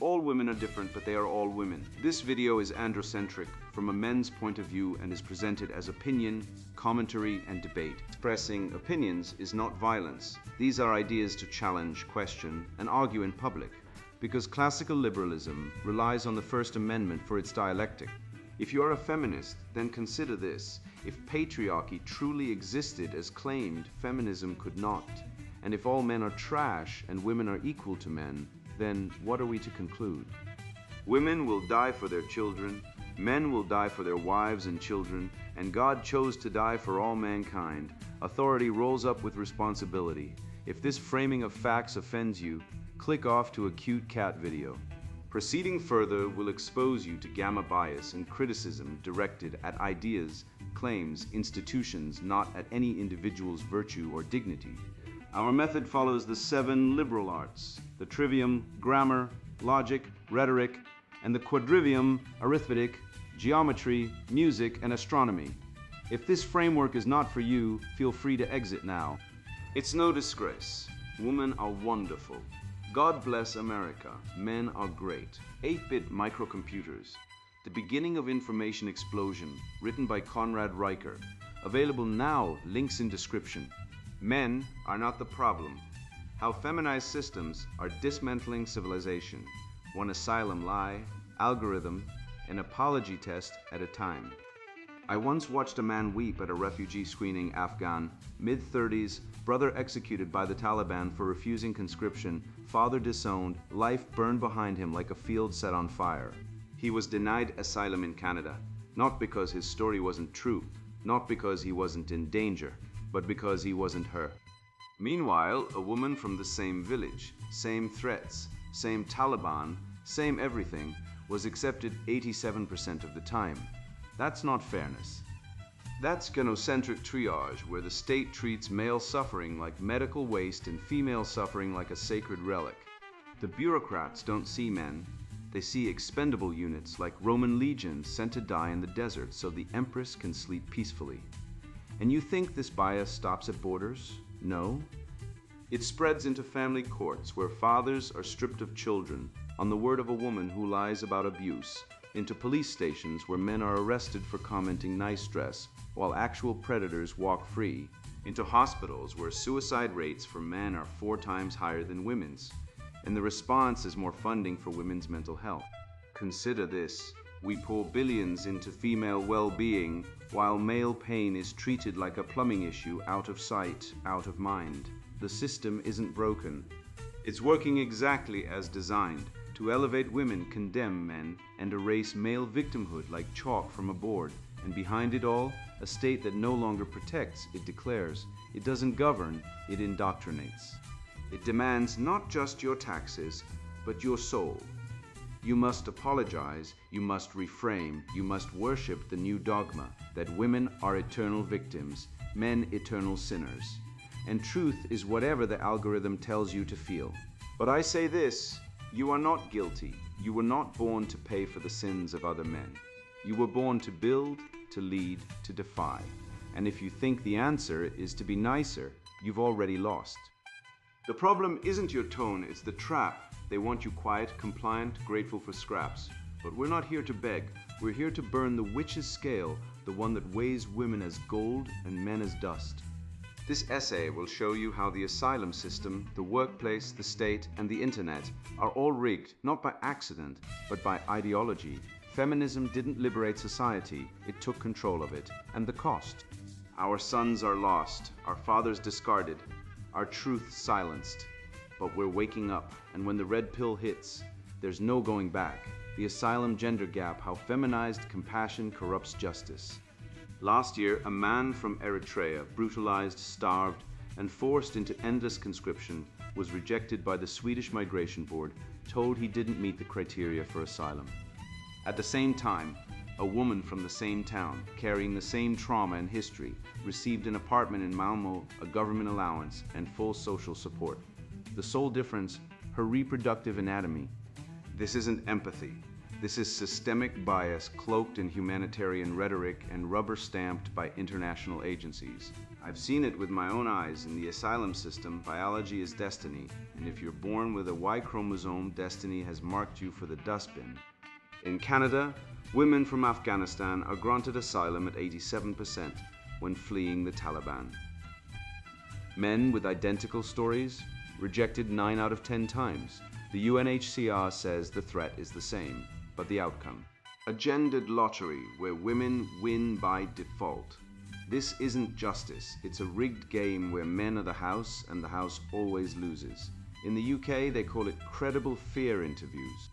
All women are different, but they are all women. This video is androcentric from a men's point of view and is presented as opinion, commentary, and debate. Expressing opinions is not violence. These are ideas to challenge, question, and argue in public, because classical liberalism relies on the First Amendment for its dialectic. If you are a feminist, then consider this. If patriarchy truly existed as claimed, feminism could not. And if all men are trash and women are equal to men, then what are we to conclude? Women will die for their children, men will die for their wives and children, and God chose to die for all mankind. Authority rolls up with responsibility. If this framing of facts offends you, click off to a cute cat video. Proceeding further will expose you to gamma bias and criticism directed at ideas, claims, institutions, not at any individual's virtue or dignity. Our method follows the 7 liberal arts, the trivium, grammar, logic, rhetoric, and the quadrivium, arithmetic, geometry, music, and astronomy. If this framework is not for you, feel free to exit now. It's no disgrace. Women are wonderful. God bless America. Men are great. 8-bit microcomputers. The Beginning of Information Explosion, written by Conrad Riker. Available now, links in description. Men are not the problem. How feminized systems are dismantling civilization. One asylum lie, algorithm, an apology test at a time. I once watched a man weep at a refugee screening. Afghan, mid-30s, brother executed by the Taliban for refusing conscription, father disowned, life burned behind him like a field set on fire. He was denied asylum in Canada, not because his story wasn't true, not because he wasn't in danger, but because he wasn't her. Meanwhile, a woman from the same village, same threats, same Taliban, same everything, was accepted 87% of the time. That's not fairness. That's gynocentric triage, where the state treats male suffering like medical waste and female suffering like a sacred relic. The bureaucrats don't see men. They see expendable units like Roman legions sent to die in the desert so the empress can sleep peacefully. And you think this bias stops at borders? No. It spreads into family courts where fathers are stripped of children on the word of a woman who lies about abuse, into police stations where men are arrested for commenting nice dress while actual predators walk free, into hospitals where suicide rates for men are 4 times higher than women's, and the response is more funding for women's mental health. Consider this. We pour billions into female well-being while male pain is treated like a plumbing issue, out of sight, out of mind. The system isn't broken. It's working exactly as designed, to elevate women, condemn men, and erase male victimhood like chalk from a board. And behind it all, a state that no longer protects, it declares. It doesn't govern, it indoctrinates. It demands not just your taxes, but your soul. You must apologize, you must reframe, you must worship the new dogma that women are eternal victims, men eternal sinners. And truth is whatever the algorithm tells you to feel. But I say this, you are not guilty. You were not born to pay for the sins of other men. You were born to build, to lead, to defy. And if you think the answer is to be nicer, you've already lost. The problem isn't your tone, it's the trap. They want you quiet, compliant, grateful for scraps. But we're not here to beg. We're here to burn the witch's scale, the one that weighs women as gold and men as dust. This essay will show you how the asylum system, the workplace, the state, and the internet are all rigged, not by accident, but by ideology. Feminism didn't liberate society, it took control of it. And the cost? Our sons are lost, our fathers discarded, our truth silenced. But we're waking up, and when the red pill hits, there's no going back. The asylum gender gap, how feminized compassion corrupts justice. Last year, a man from Eritrea, brutalized, starved, and forced into endless conscription, was rejected by the Swedish Migration Board, told he didn't meet the criteria for asylum. At the same time, a woman from the same town, carrying the same trauma and history, received an apartment in Malmö, a government allowance, and full social support. The sole difference, her reproductive anatomy. This isn't empathy. This is systemic bias cloaked in humanitarian rhetoric and rubber-stamped by international agencies. I've seen it with my own eyes. In the asylum system, biology is destiny, and if you're born with a Y chromosome, destiny has marked you for the dustbin. In Canada, women from Afghanistan are granted asylum at 87% when fleeing the Taliban. Men with identical stories rejected 9 out of 10 times. The UNHCR says the threat is the same, but the outcome. A gendered lottery where women win by default. This isn't justice, it's a rigged game where men are the house and the house always loses. In the UK, they call it credible fear interviews.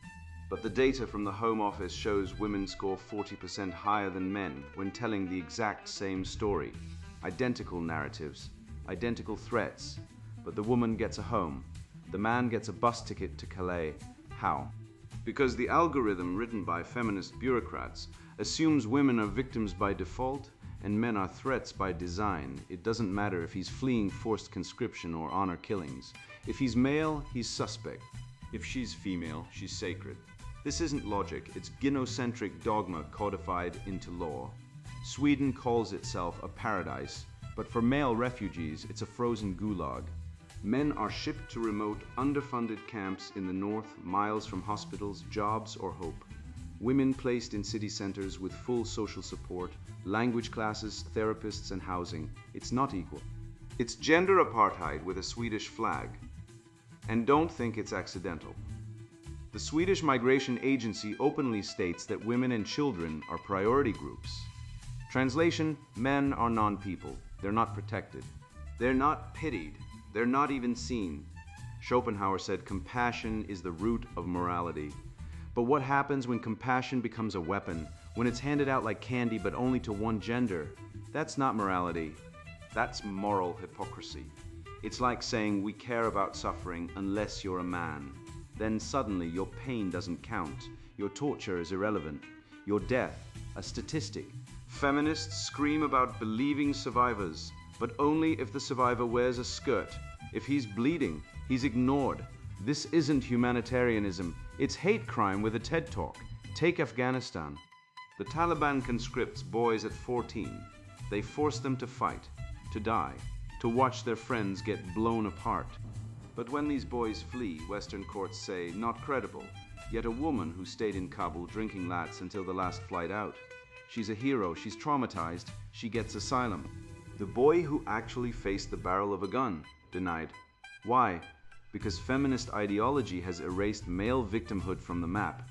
But the data from the Home Office shows women score 40% higher than men when telling the exact same story. Identical narratives, identical threats, but the woman gets a home. The man gets a bus ticket to Calais. How? Because the algorithm written by feminist bureaucrats assumes women are victims by default and men are threats by design. It doesn't matter if he's fleeing forced conscription or honor killings. If he's male, he's suspect. If she's female, she's sacred. This isn't logic, it's gynocentric dogma codified into law. Sweden calls itself a paradise, but for male refugees, it's a frozen gulag. Men are shipped to remote, underfunded camps in the north, miles from hospitals, jobs, or hope. Women placed in city centers with full social support, language classes, therapists, and housing. It's not equal. It's gender apartheid with a Swedish flag. And don't think it's accidental. The Swedish Migration Agency openly states that women and children are priority groups. Translation: men are non-people. They're not protected. They're not pitied. They're not even seen. Schopenhauer said compassion is the root of morality. But what happens when compassion becomes a weapon, when it's handed out like candy but only to one gender? That's not morality. That's moral hypocrisy. It's like saying we care about suffering unless you're a man. Then suddenly your pain doesn't count. Your torture is irrelevant. Your death, a statistic. Feminists scream about believing survivors, but only if the survivor wears a skirt. If he's bleeding, he's ignored. This isn't humanitarianism. It's hate crime with a TED Talk. Take Afghanistan. The Taliban conscripts boys at 14. They force them to fight, to die, to watch their friends get blown apart. But when these boys flee, Western courts say, not credible. Yet a woman who stayed in Kabul drinking lattes until the last flight out. She's a hero, she's traumatized, she gets asylum. The boy who actually faced the barrel of a gun, denied. Why? Because feminist ideology has erased male victimhood from the map.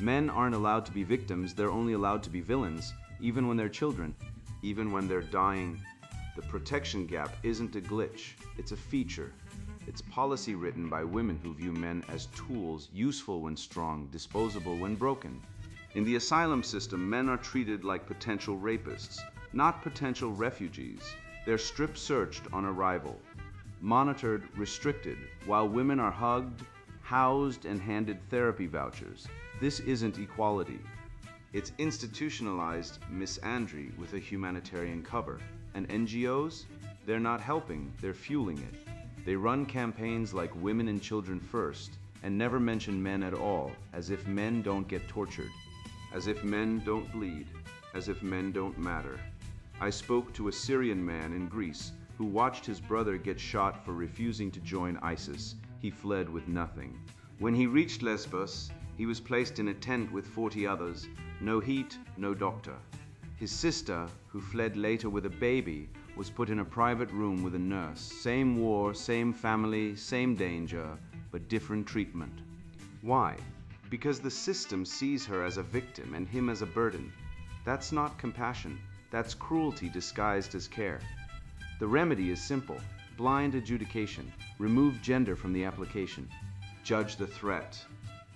Men aren't allowed to be victims, they're only allowed to be villains, even when they're children, even when they're dying. The protection gap isn't a glitch, it's a feature. It's policy written by women who view men as tools, useful when strong, disposable when broken. In the asylum system, men are treated like potential rapists, not potential refugees. They're strip-searched on arrival, monitored, restricted, while women are hugged, housed, and handed therapy vouchers. This isn't equality. It's institutionalized misandry with a humanitarian cover. And NGOs? They're not helping, they're fueling it. They run campaigns like Women and Children First and never mention men at all, as if men don't get tortured, as if men don't bleed, as if men don't matter. I spoke to a Syrian man in Greece who watched his brother get shot for refusing to join ISIS. He fled with nothing. When he reached Lesbos, he was placed in a tent with 40 others. No heat, no doctor. His sister, who fled later with a baby, was put in a private room with a nurse. Same war, same family, same danger, but different treatment. Why? Because the system sees her as a victim and him as a burden. That's not compassion. That's cruelty disguised as care. The remedy is simple. Blind adjudication. Remove gender from the application. Judge the threat,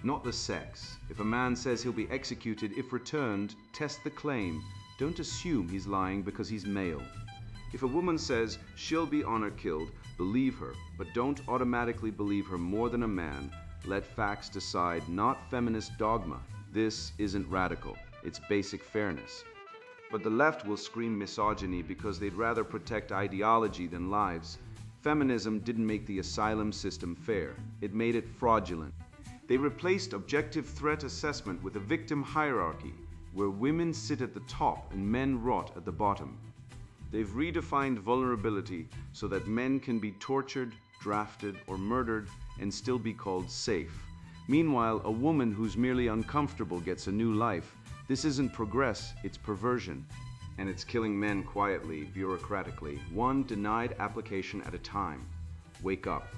not the sex. If a man says he'll be executed if returned, test the claim. Don't assume he's lying because he's male. If a woman says she'll be honor killed, believe her, but don't automatically believe her more than a man. Let facts decide, not feminist dogma. This isn't radical, it's basic fairness. But the left will scream misogyny because they'd rather protect ideology than lives. Feminism didn't make the asylum system fair, it made it fraudulent. They replaced objective threat assessment with a victim hierarchy, where women sit at the top and men rot at the bottom. They've redefined vulnerability so that men can be tortured, drafted, or murdered and still be called safe. Meanwhile, a woman who's merely uncomfortable gets a new life. This isn't progress, it's perversion. And it's killing men quietly, bureaucratically, one denied application at a time. Wake up.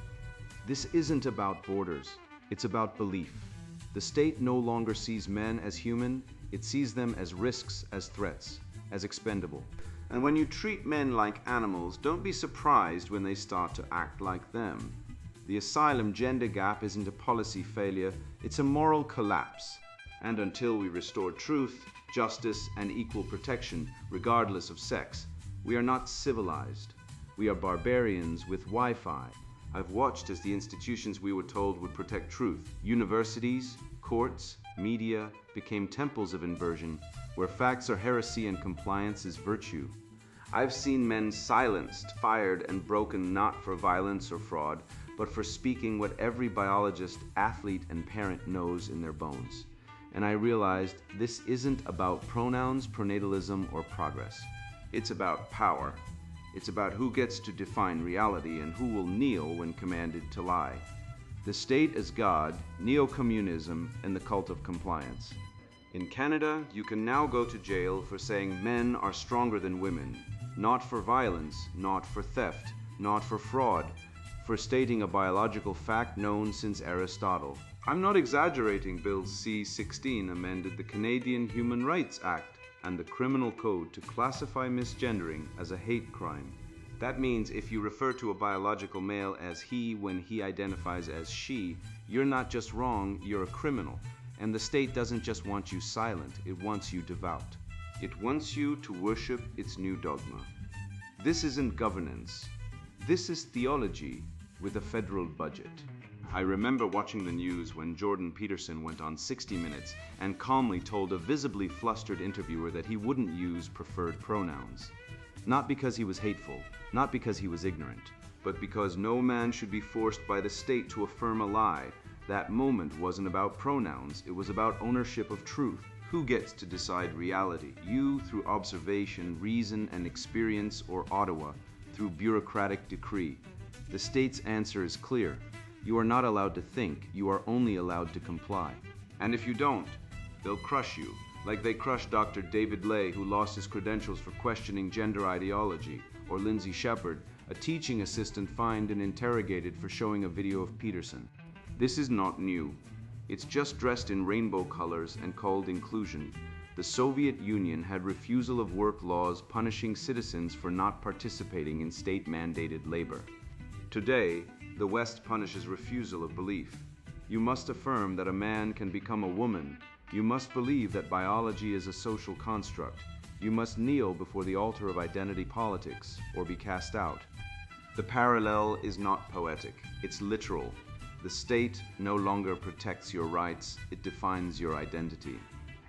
This isn't about borders, it's about belief. The state no longer sees men as human, it sees them as risks, as threats, as expendable. And when you treat men like animals, don't be surprised when they start to act like them. The asylum gender gap isn't a policy failure, it's a moral collapse. And until we restore truth, justice, and equal protection, regardless of sex, we are not civilized. We are barbarians with Wi-Fi. I've watched as the institutions we were told would protect truth, universities, courts, media, became temples of inversion, where facts are heresy and compliance is virtue. I've seen men silenced, fired, and broken not for violence or fraud, but for speaking what every biologist, athlete, and parent knows in their bones. And I realized this isn't about pronouns, pronatalism, or progress. It's about power. It's about who gets to define reality and who will kneel when commanded to lie. The state as God, neo-communism, and the cult of compliance. In Canada, you can now go to jail for saying men are stronger than women, not for violence, not for theft, not for fraud, for stating a biological fact known since Aristotle. I'm not exaggerating. Bill C-16 amended the Canadian Human Rights Act and the Criminal Code to classify misgendering as a hate crime. That means if you refer to a biological male as he when he identifies as she, you're not just wrong, you're a criminal. And the state doesn't just want you silent, it wants you devout. It wants you to worship its new dogma. This isn't governance. This is theology with a federal budget. I remember watching the news when Jordan Peterson went on 60 Minutes and calmly told a visibly flustered interviewer that he wouldn't use preferred pronouns. Not because he was hateful, not because he was ignorant, but because no man should be forced by the state to affirm a lie. That moment wasn't about pronouns, it was about ownership of truth. Who gets to decide reality? You through observation, reason, and experience, or Ottawa through bureaucratic decree? The state's answer is clear. You are not allowed to think, you are only allowed to comply. And if you don't, they'll crush you, like they crushed Dr. David Lay, who lost his credentials for questioning gender ideology, or Lindsay Shepard, a teaching assistant fined and interrogated for showing a video of Peterson. This is not new. It's just dressed in rainbow colors and called inclusion. The Soviet Union had refusal of work laws punishing citizens for not participating in state-mandated labor. Today, the West punishes refusal of belief. You must affirm that a man can become a woman. You must believe that biology is a social construct. You must kneel before the altar of identity politics or be cast out. The parallel is not poetic, it's literal. The state no longer protects your rights, it defines your identity.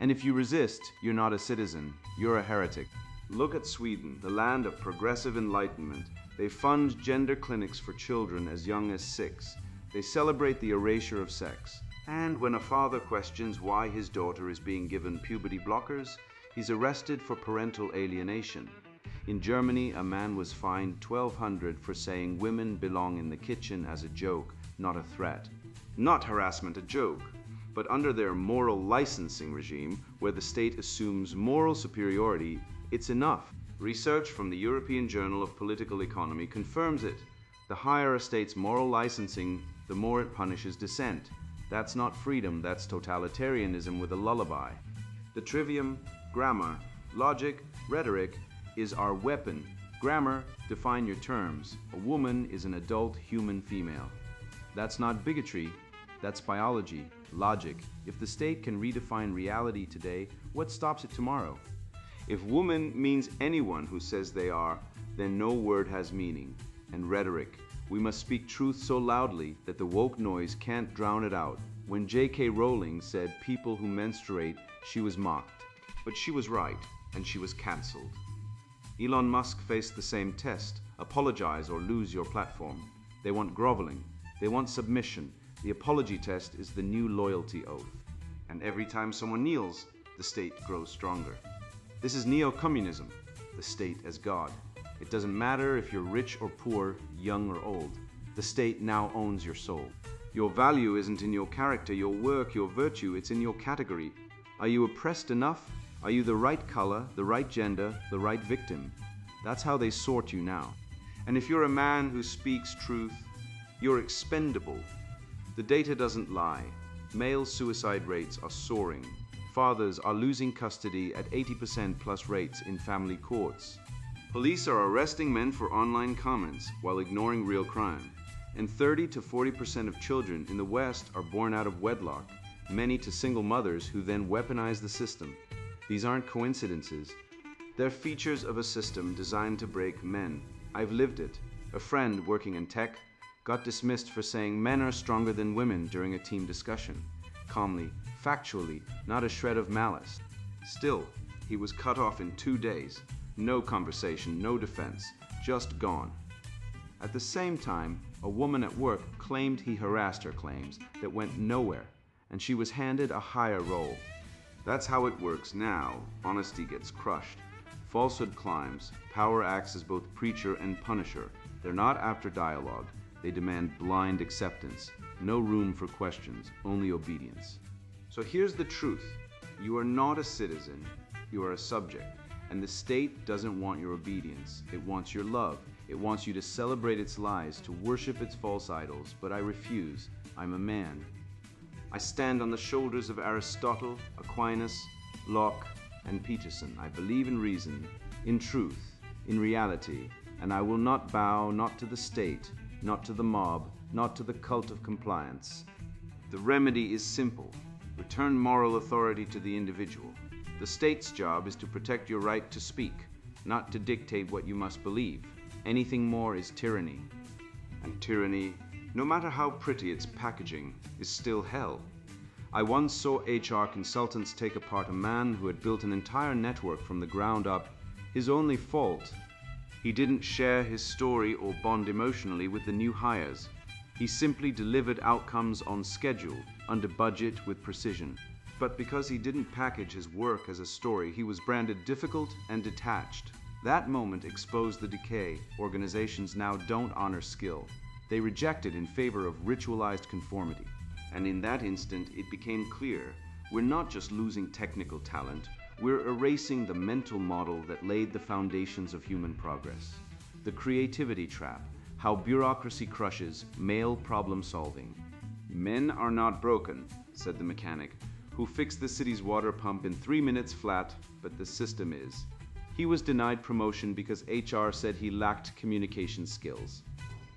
And if you resist, you're not a citizen, you're a heretic. Look at Sweden, the land of progressive enlightenment. They fund gender clinics for children as young as 6. They celebrate the erasure of sex. And when a father questions why his daughter is being given puberty blockers, he's arrested for parental alienation. In Germany, a man was fined $1,200 for saying women belong in the kitchen as a joke, not a threat. Not harassment, a joke. But under their moral licensing regime, where the state assumes moral superiority, it's enough. Research from the European Journal of Political Economy confirms it. The higher a state's moral licensing, the more it punishes dissent. That's not freedom, that's totalitarianism with a lullaby. The trivium, grammar, logic, rhetoric is our weapon. Grammar, define your terms. A woman is an adult human female. That's not bigotry, that's biology, logic. If the state can redefine reality today, what stops it tomorrow? If woman means anyone who says they are, then no word has meaning. And rhetoric. We must speak truth so loudly that the woke noise can't drown it out. When J.K. Rowling said people who menstruate, she was mocked. But she was right, and she was cancelled. Elon Musk faced the same test. Apologize or lose your platform. They want groveling. They want submission. The apology test is the new loyalty oath. And every time someone kneels, the state grows stronger. This is neo-communism, the state as God. It doesn't matter if you're rich or poor, young or old. The state now owns your soul. Your value isn't in your character, your work, your virtue, it's in your category. Are you oppressed enough? Are you the right color, the right gender, the right victim? That's how they sort you now. And if you're a man who speaks truth, you're expendable. The data doesn't lie. Male suicide rates are soaring. Fathers are losing custody at 80% plus rates in family courts. Police are arresting men for online comments while ignoring real crime. And 30 to 40% of children in the West are born out of wedlock, many to single mothers who then weaponize the system. These aren't coincidences. They're features of a system designed to break men. I've lived it. A friend working in tech got dismissed for saying men are stronger than women during a team discussion. Calmly, factually, not a shred of malice. Still, he was cut off in 2 days. No conversation, no defense, just gone. At the same time, a woman at work claimed he harassed her claims that went nowhere, and she was handed a higher role. That's how it works now. Honesty gets crushed. Falsehood climbs. Power acts as both preacher and punisher. They're not after dialogue. They demand blind acceptance. No room for questions, only obedience. So here's the truth. You are not a citizen. You are a subject. And the state doesn't want your obedience. It wants your love. It wants you to celebrate its lies, to worship its false idols. But I refuse. I'm a man. I stand on the shoulders of Aristotle, Aquinas, Locke, and Peterson. I believe in reason, in truth, in reality, and I will not bow, not to the state, not to the mob, not to the cult of compliance. The remedy is simple. Return moral authority to the individual. The state's job is to protect your right to speak, not to dictate what you must believe. Anything more is tyranny. And tyranny, no matter how pretty its packaging, is still hell. I once saw HR consultants take apart a man who had built an entire network from the ground up. His only fault: he didn't share his story or bond emotionally with the new hires. He simply delivered outcomes on schedule, under budget, with precision. But because he didn't package his work as a story, he was branded difficult and detached. That moment exposed the decay. Organizations now don't honor skill. They reject it in favor of ritualized conformity. And in that instant, it became clear, we're not just losing technical talent, we're erasing the mental model that laid the foundations of human progress. The creativity trap, how bureaucracy crushes male problem solving. Men are not broken, said the mechanic, who fixed the city's water pump in 3 minutes flat, but the system is. He was denied promotion because HR said he lacked communication skills.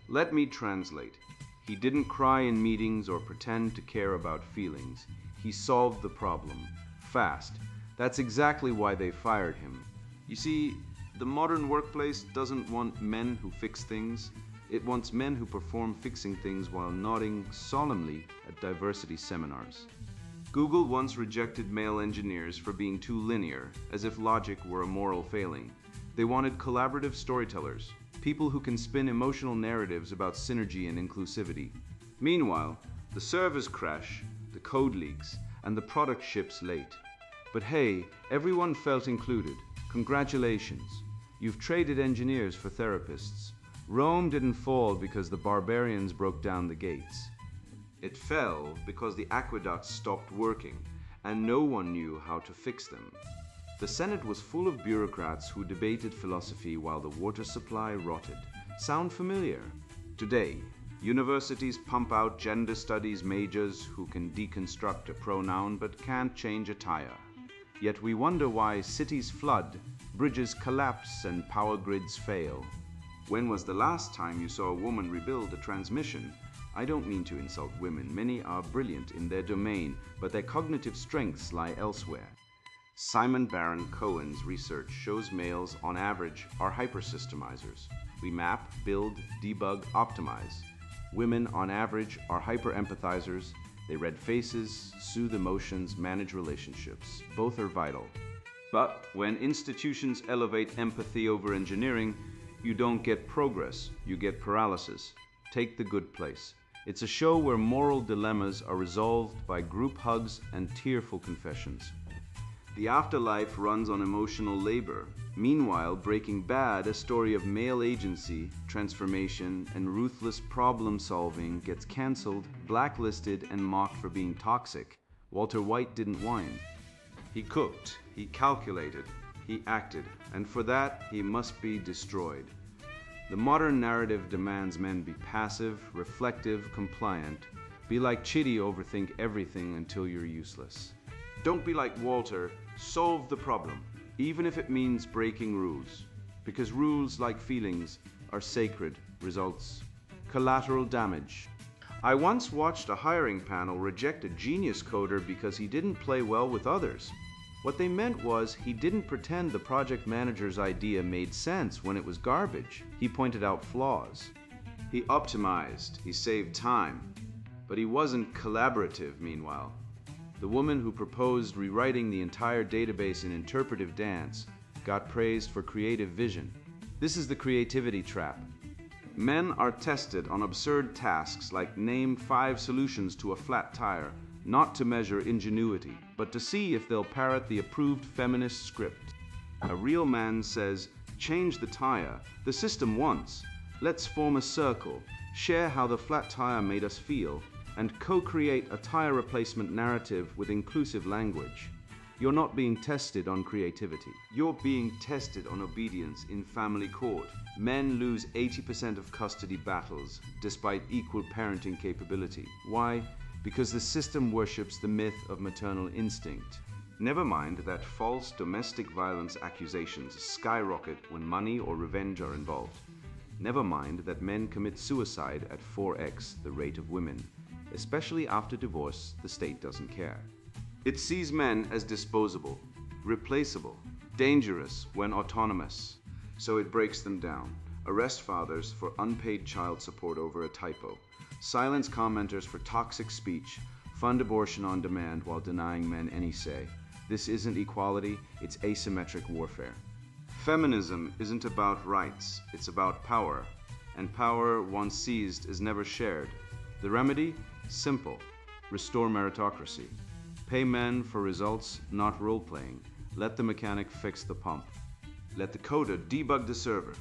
Let me translate. He didn't cry in meetings or pretend to care about feelings. He solved the problem. Fast. That's exactly why they fired him. You see, the modern workplace doesn't want men who fix things. It wants men who perform fixing things while nodding solemnly at diversity seminars. Google once rejected male engineers for being too linear, as if logic were a moral failing. They wanted collaborative storytellers, people who can spin emotional narratives about synergy and inclusivity. Meanwhile, the servers crash, the code leaks, and the product ships late. But hey, everyone felt included. Congratulations. You've traded engineers for therapists. Rome didn't fall because the barbarians broke down the gates. It fell because the aqueducts stopped working, and no one knew how to fix them. The Senate was full of bureaucrats who debated philosophy while the water supply rotted. Sound familiar? Today, universities pump out gender studies majors who can deconstruct a pronoun but can't change a tire. Yet we wonder why cities flood, bridges collapse, and power grids fail. When was the last time you saw a woman rebuild a transmission? I don't mean to insult women. Many are brilliant in their domain, but their cognitive strengths lie elsewhere. Simon Baron-Cohen's research shows males, on average, are hypersystemizers. We map, build, debug, optimize. Women, on average, are hyper-empathizers. They read faces, soothe emotions, manage relationships. Both are vital. But when institutions elevate empathy over engineering, you don't get progress, you get paralysis. Take the good place. It's a show where moral dilemmas are resolved by group hugs and tearful confessions. The afterlife runs on emotional labor. Meanwhile, Breaking Bad, a story of male agency, transformation, and ruthless problem solving, gets cancelled, blacklisted, and mocked for being toxic. Walter White didn't whine. He cooked, he calculated, he acted, and for that, he must be destroyed. The modern narrative demands men be passive, reflective, compliant. Be like Chitty, overthink everything until you're useless. Don't be like Walter, solve the problem, even if it means breaking rules. Because rules, like feelings, are sacred. Results: collateral damage. I once watched a hiring panel reject a genius coder because he didn't play well with others. What they meant was he didn't pretend the project manager's idea made sense when it was garbage. He pointed out flaws. He optimized, he saved time, but he wasn't collaborative meanwhile. The woman who proposed rewriting the entire database in interpretive dance got praised for creative vision. This is the creativity trap. Men are tested on absurd tasks like name 5 solutions to a flat tire, not to measure ingenuity, but to see if they'll parrot the approved feminist script. A real man says, change the tire, the system wants. Let's form a circle, share how the flat tire made us feel, and co-create a tire replacement narrative with inclusive language. You're not being tested on creativity. You're being tested on obedience in family court. Men lose 80% of custody battles despite equal parenting capability. Why? Because the system worships the myth of maternal instinct. Never mind that false domestic violence accusations skyrocket when money or revenge are involved. Never mind that men commit suicide at 4x the rate of women. Especially after divorce, the state doesn't care. It sees men as disposable, replaceable, dangerous when autonomous. So it breaks them down. Arrest fathers for unpaid child support over a typo. Silence commenters for toxic speech. Fund abortion on demand while denying men any say. This isn't equality, it's asymmetric warfare. Feminism isn't about rights, it's about power. And power once seized is never shared. The remedy? Simple. Restore meritocracy. Pay men for results, not role-playing. Let the mechanic fix the pump. Let the coder debug the server.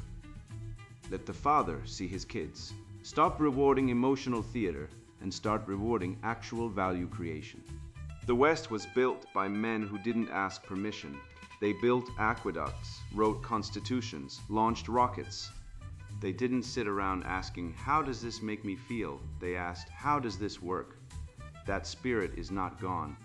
Let the father see his kids. Stop rewarding emotional theater and start rewarding actual value creation. The West was built by men who didn't ask permission. They built aqueducts, wrote constitutions, launched rockets. They didn't sit around asking, how does this make me feel? They asked, how does this work? That spirit is not gone.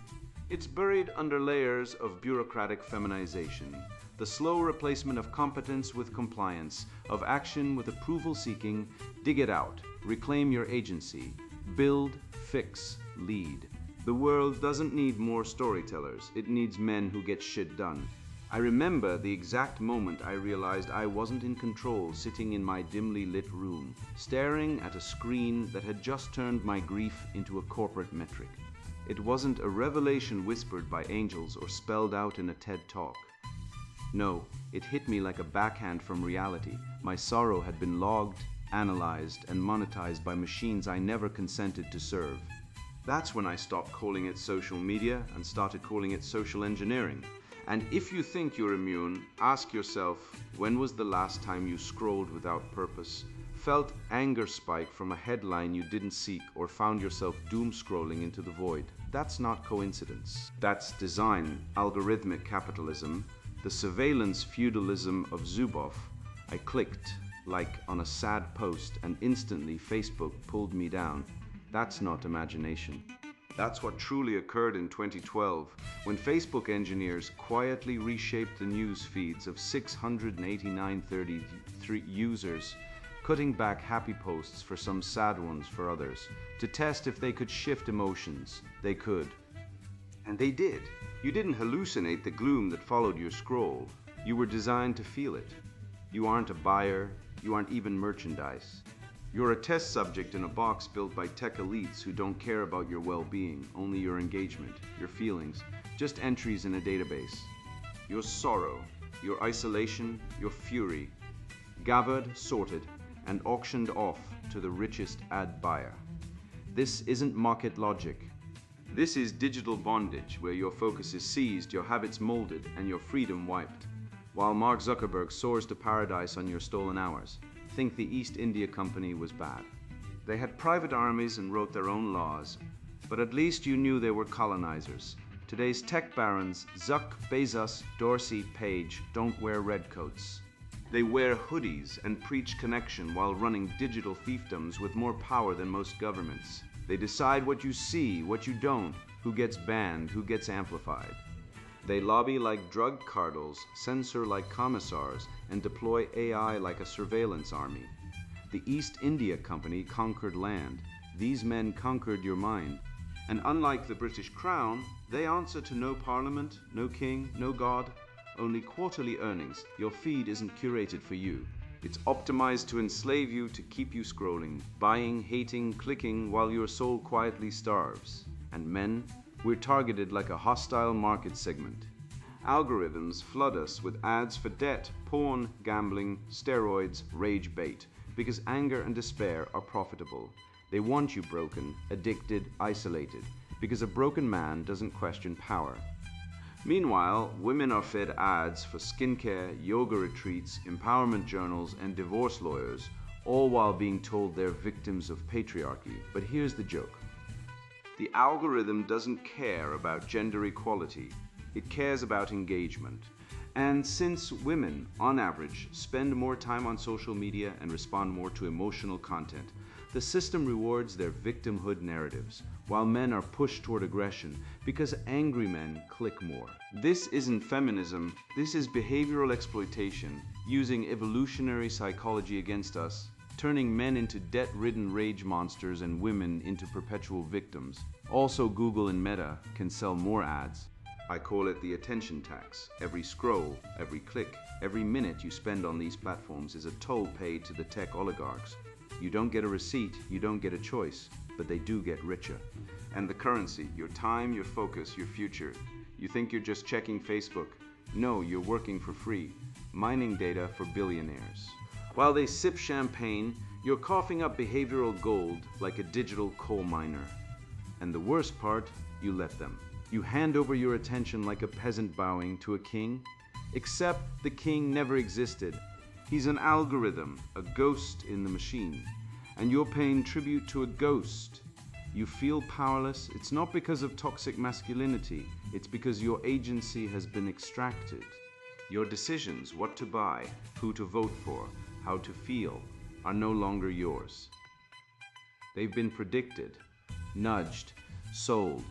It's buried under layers of bureaucratic feminization, the slow replacement of competence with compliance, of action with approval seeking. Dig it out, reclaim your agency, build, fix, lead. The world doesn't need more storytellers, it needs men who get shit done. I remember the exact moment I realized I wasn't in control, sitting in my dimly lit room, staring at a screen that had just turned my grief into a corporate metric. It wasn't a revelation whispered by angels or spelled out in a TED Talk. No, it hit me like a backhand from reality. My sorrow had been logged, analyzed, and monetized by machines I never consented to serve. That's when I stopped calling it social media and started calling it social engineering. And if you think you're immune, ask yourself, when was the last time you scrolled without purpose, felt anger spike from a headline you didn't seek, or found yourself doom scrolling into the void? That's not coincidence. That's design, algorithmic capitalism, the surveillance feudalism of Zuboff. I clicked like on a sad post and instantly Facebook pulled me down. That's not imagination. That's what truly occurred in 2012, when Facebook engineers quietly reshaped the news feeds of 689,033 users, cutting back happy posts for some sad ones for others, to test if they could shift emotions. They could. And they did. You didn't hallucinate the gloom that followed your scroll. You were designed to feel it. You aren't a buyer. You aren't even merchandise. You're a test subject in a box built by tech elites who don't care about your well-being, only your engagement, your feelings, just entries in a database. Your sorrow, your isolation, your fury, gathered, sorted, and auctioned off to the richest ad buyer. This isn't market logic. This is digital bondage, where your focus is seized, your habits molded, and your freedom wiped. While Mark Zuckerberg soars to paradise on your stolen hours, think the East India Company was bad. They had private armies and wrote their own laws, but at least you knew they were colonizers. Today's tech barons, Zuck, Bezos, Dorsey, Page, don't wear red coats. They wear hoodies and preach connection while running digital fiefdoms with more power than most governments. They decide what you see, what you don't, who gets banned, who gets amplified. They lobby like drug cartels, censor like commissars, and deploy AI like a surveillance army. The East India Company conquered land. These men conquered your mind. And unlike the British Crown, they answer to no parliament, no king, no god, only quarterly earnings. Your feed isn't curated for you. It's optimized to enslave you, to keep you scrolling, buying, hating, clicking, while your soul quietly starves. And men, we're targeted like a hostile market segment. Algorithms flood us with ads for debt, porn, gambling, steroids, rage bait, because anger and despair are profitable. They want you broken, addicted, isolated, because a broken man doesn't question power. Meanwhile, women are fed ads for skincare, yoga retreats, empowerment journals, and divorce lawyers, all while being told they're victims of patriarchy. But here's the joke. The algorithm doesn't care about gender equality. It cares about engagement. And since women, on average, spend more time on social media and respond more to emotional content, the system rewards their victimhood narratives, while men are pushed toward aggression because angry men click more. This isn't feminism, this is behavioral exploitation, using evolutionary psychology against us, turning men into debt-ridden rage monsters and women into perpetual victims. Also, Google and Meta can sell more ads. I call it the attention tax. Every scroll, every click, every minute you spend on these platforms is a toll paid to the tech oligarchs. You don't get a receipt, you don't get a choice, but they do get richer. And the currency, your time, your focus, your future. You think you're just checking Facebook. No, you're working for free, mining data for billionaires. While they sip champagne, you're coughing up behavioral gold like a digital coal miner. And the worst part, you let them. You hand over your attention like a peasant bowing to a king, except the king never existed. He's an algorithm, a ghost in the machine, and you're paying tribute to a ghost. You feel powerless. It's not because of toxic masculinity, it's because your agency has been extracted. Your decisions, what to buy, who to vote for, how to feel, are no longer yours. They've been predicted, nudged, sold.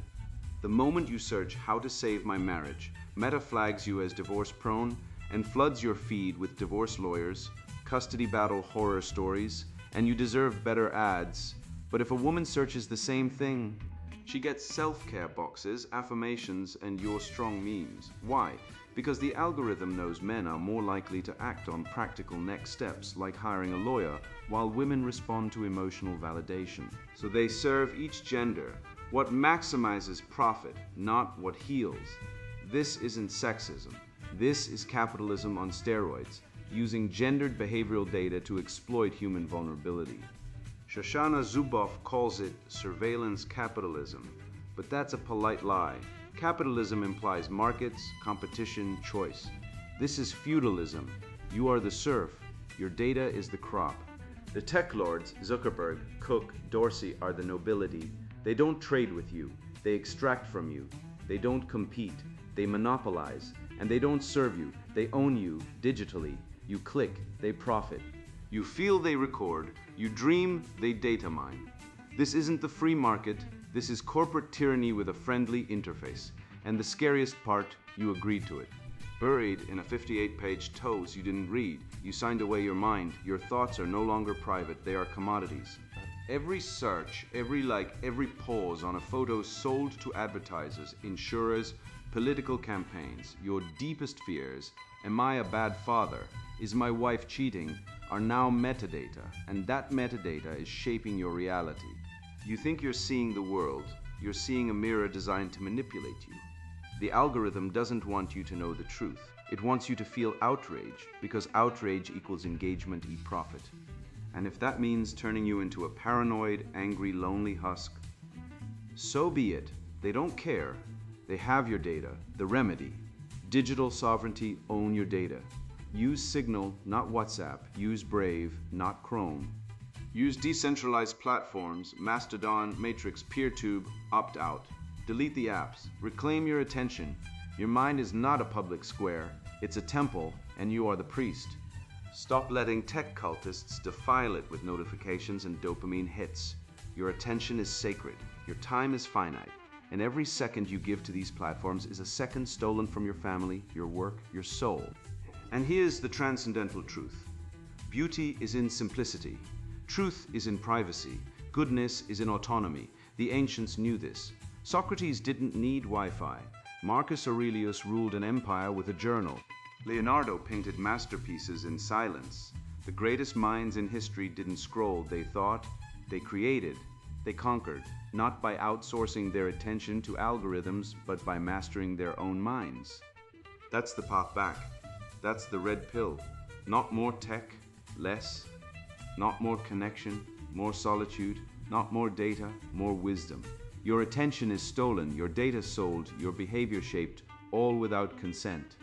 The moment you search how to save my marriage, Meta flags you as divorce prone and floods your feed with divorce lawyers, custody battle horror stories, and you deserve better ads. But if a woman searches the same thing, she gets self-care boxes, affirmations, and your strong memes. Why? Because the algorithm knows men are more likely to act on practical next steps, like hiring a lawyer, while women respond to emotional validation. So they serve each gender what maximizes profit, not what heals. This isn't sexism. This is capitalism on steroids, using gendered behavioral data to exploit human vulnerability. Shoshana Zuboff calls it surveillance capitalism, but that's a polite lie. Capitalism implies markets, competition, choice. This is feudalism. You are the serf. Your data is the crop. The tech lords, Zuckerberg, Cook, Dorsey, are the nobility. They don't trade with you. They extract from you. They don't compete. They monopolize. And they don't serve you. They own you digitally. You click, they profit. You feel, they record. You dream, they data mine. This isn't the free market. This is corporate tyranny with a friendly interface. And the scariest part, you agreed to it. Buried in a 58-page toast you didn't read. You signed away your mind. Your thoughts are no longer private. They are commodities. Every search, every like, every pause on a photo sold to advertisers, insurers, political campaigns, your deepest fears, am I a bad father, is my wife cheating, are now metadata, and that metadata is shaping your reality. You think you're seeing the world, you're seeing a mirror designed to manipulate you. The algorithm doesn't want you to know the truth. It wants you to feel outrage, because outrage equals engagement e profit. And if that means turning you into a paranoid, angry, lonely husk, so be it. They don't care. They have your data. The remedy. Digital sovereignty, own your data. Use Signal, not WhatsApp. Use Brave, not Chrome. Use decentralized platforms, Mastodon, Matrix, PeerTube, opt out. Delete the apps. Reclaim your attention. Your mind is not a public square. It's a temple, and you are the priest. Stop letting tech cultists defile it with notifications and dopamine hits. Your attention is sacred. Your time is finite. And every second you give to these platforms is a second stolen from your family, your work, your soul. And here's the transcendental truth. Beauty is in simplicity. Truth is in privacy. Goodness is in autonomy. The ancients knew this. Socrates didn't need Wi-Fi. Marcus Aurelius ruled an empire with a journal. Leonardo painted masterpieces in silence. The greatest minds in history didn't scroll, they thought, they created, they conquered, not by outsourcing their attention to algorithms, but by mastering their own minds. That's the path back. That's the red pill. Not more tech, less. Not more connection, more solitude. Not more data, more wisdom. Your attention is stolen, your data sold, your behavior shaped, all without consent.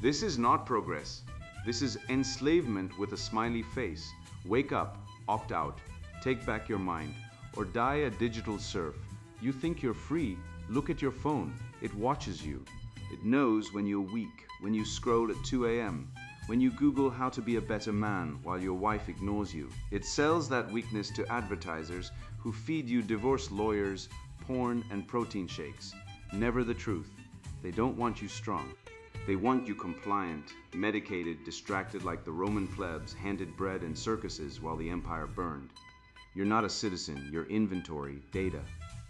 This is not progress. This is enslavement with a smiley face. Wake up, opt out, take back your mind, or die a digital serf. You think you're free? Look at your phone. It watches you. It knows when you're weak, when you scroll at 2 a.m., when you Google how to be a better man while your wife ignores you. It sells that weakness to advertisers who feed you divorce lawyers, porn, and protein shakes. Never the truth. They don't want you strong. They want you compliant, medicated, distracted like the Roman plebs handed bread in circuses while the empire burned. You're not a citizen, you're inventory, data.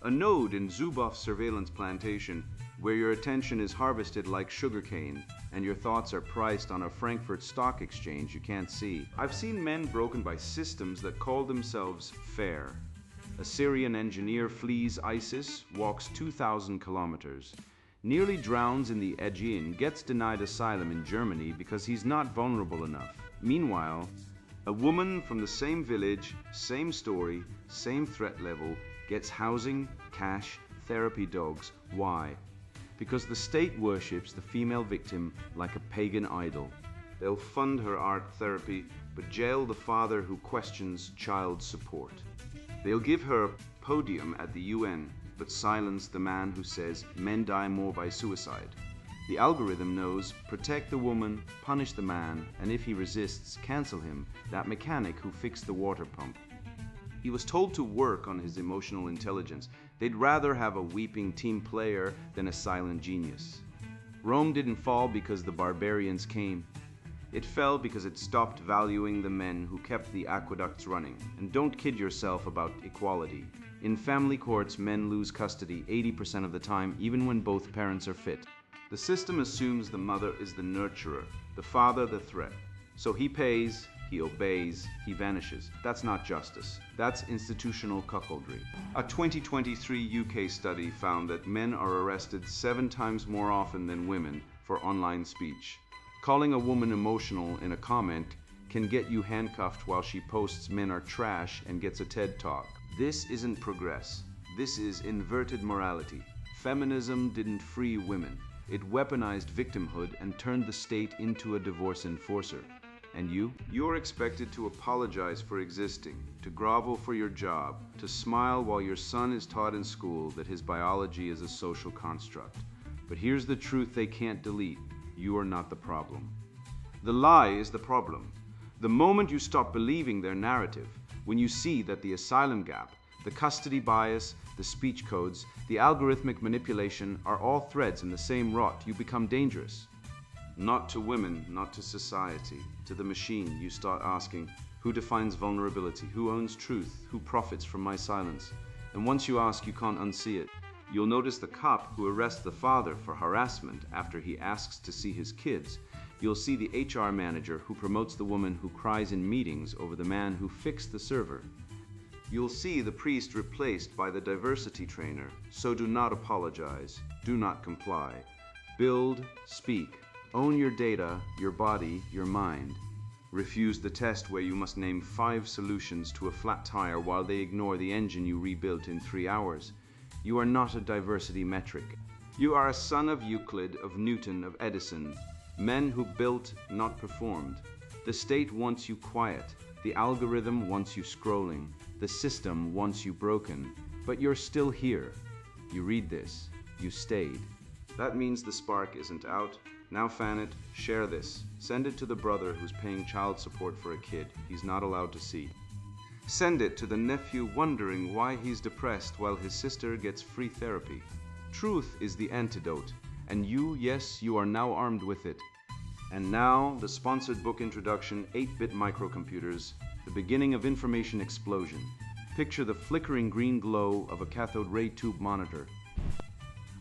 A node in Zuboff's surveillance plantation where your attention is harvested like sugarcane and your thoughts are priced on a Frankfurt stock exchange you can't see. I've seen men broken by systems that call themselves fair. A Syrian engineer flees ISIS, walks 2,000 kilometers. Nearly drowns in the Aegean, gets denied asylum in Germany because he's not vulnerable enough. Meanwhile, a woman from the same village, same story, same threat level, gets housing, cash, therapy dogs. Why? Because the state worships the female victim like a pagan idol. They'll fund her art therapy, but jail the father who questions child support. They'll give her a podium at the UN, but silence the man who says men die more by suicide. The algorithm knows, protect the woman, punish the man, and if he resists, cancel him, that mechanic who fixed the water pump. He was told to work on his emotional intelligence. They'd rather have a weeping team player than a silent genius. Rome didn't fall because the barbarians came. It fell because it stopped valuing the men who kept the aqueducts running. And don't kid yourself about equality. In family courts, men lose custody 80% of the time, even when both parents are fit. The system assumes the mother is the nurturer, the father the threat. So he pays, he obeys, he vanishes. That's not justice. That's institutional cuckoldry. A 2023 UK study found that men are arrested 7 times more often than women for online speech. Calling a woman emotional in a comment can get you handcuffed while she posts men are trash and gets a TED Talk. This isn't progress. This is inverted morality. Feminism didn't free women. It weaponized victimhood and turned the state into a divorce enforcer. And you? You're expected to apologize for existing, to grovel for your job, to smile while your son is taught in school that his biology is a social construct. But here's the truth they can't delete. You are not the problem. The lie is the problem. The moment you stop believing their narrative, when you see that the asylum gap, the custody bias, the speech codes, the algorithmic manipulation are all threads in the same rot, you become dangerous. Not to women, not to society, to the machine. You start asking, who defines vulnerability? Who owns truth? Who profits from my silence? And once you ask, you can't unsee it. You'll notice the cop who arrests the father for harassment after he asks to see his kids. You'll see the HR manager who promotes the woman who cries in meetings over the man who fixed the server. You'll see the priest replaced by the diversity trainer. So do not apologize. Do not comply. Build, speak. Own your data, your body, your mind. Refuse the test where you must name 5 solutions to a flat tire while they ignore the engine you rebuilt in 3 hours. You are not a diversity metric. You are a son of Euclid, of Newton, of Edison, men who built, not performed. The state wants you quiet. The algorithm wants you scrolling. The system wants you broken. But you're still here. You read this. You stayed. That means the spark isn't out. Now fan it, share this. Send it to the brother who's paying child support for a kid he's not allowed to see. Send it to the nephew wondering why he's depressed while his sister gets free therapy. Truth is the antidote, and you, yes, you are now armed with it. And now, the sponsored book introduction, 8-bit microcomputers, the beginning of information explosion. Picture the flickering green glow of a cathode ray tube monitor.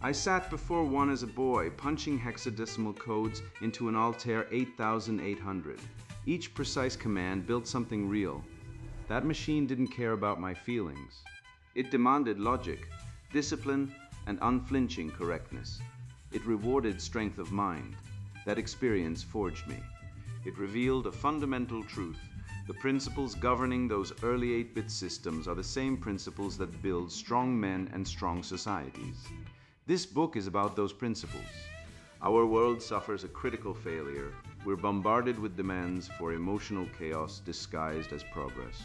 I sat before one as a boy, punching hexadecimal codes into an Altair 8800. Each precise command built something real. That machine didn't care about my feelings. It demanded logic, discipline, and unflinching correctness. It rewarded strength of mind. That experience forged me. It revealed a fundamental truth. The principles governing those early 8-bit systems are the same principles that build strong men and strong societies. This book is about those principles. Our world suffers a critical failure. We're bombarded with demands for emotional chaos disguised as progress.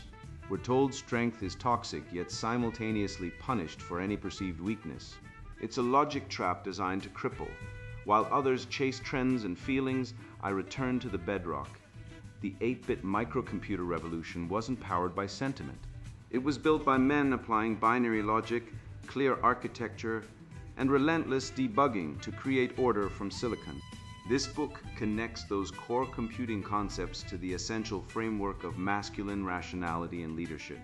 We're told strength is toxic, yet simultaneously punished for any perceived weakness. It's a logic trap designed to cripple. While others chase trends and feelings, I return to the bedrock. The 8-bit microcomputer revolution wasn't powered by sentiment. It was built by men applying binary logic, clear architecture, and relentless debugging to create order from silicon. This book connects those core computing concepts to the essential framework of masculine rationality and leadership.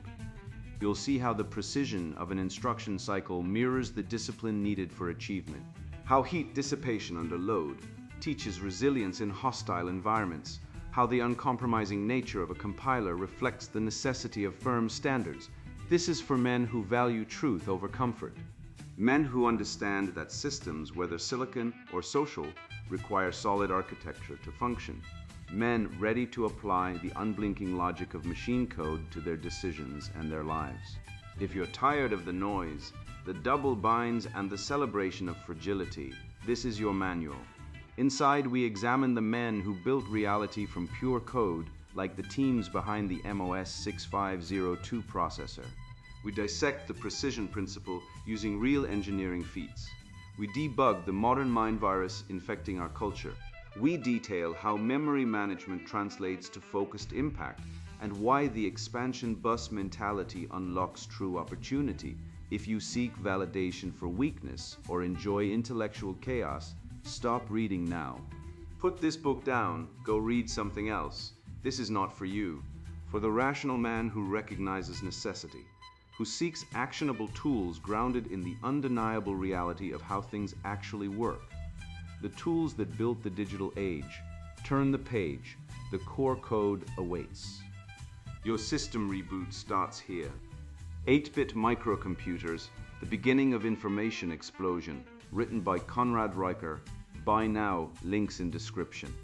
You'll see how the precision of an instruction cycle mirrors the discipline needed for achievement. How heat dissipation under load teaches resilience in hostile environments. How the uncompromising nature of a compiler reflects the necessity of firm standards. This is for men who value truth over comfort. Men who understand that systems, whether silicon or social, require solid architecture to function. Men ready to apply the unblinking logic of machine code to their decisions and their lives. If you're tired of the noise, the double binds, and the celebration of fragility, this is your manual. Inside, we examine the men who built reality from pure code, like the teams behind the MOS 6502 processor. We dissect the precision principle using real engineering feats. We debug the modern mind virus infecting our culture. We detail how memory management translates to focused impact and why the expansion bus mentality unlocks true opportunity. If you seek validation for weakness or enjoy intellectual chaos, stop reading now. Put this book down, go read something else. This is not for you. For the rational man who recognizes necessity, who seeks actionable tools grounded in the undeniable reality of how things actually work. The tools that built the digital age. Turn the page. The core code awaits. Your system reboot starts here. 8-bit microcomputers, the beginning of information explosion, written by Conrad Reicher. Buy now, links in description.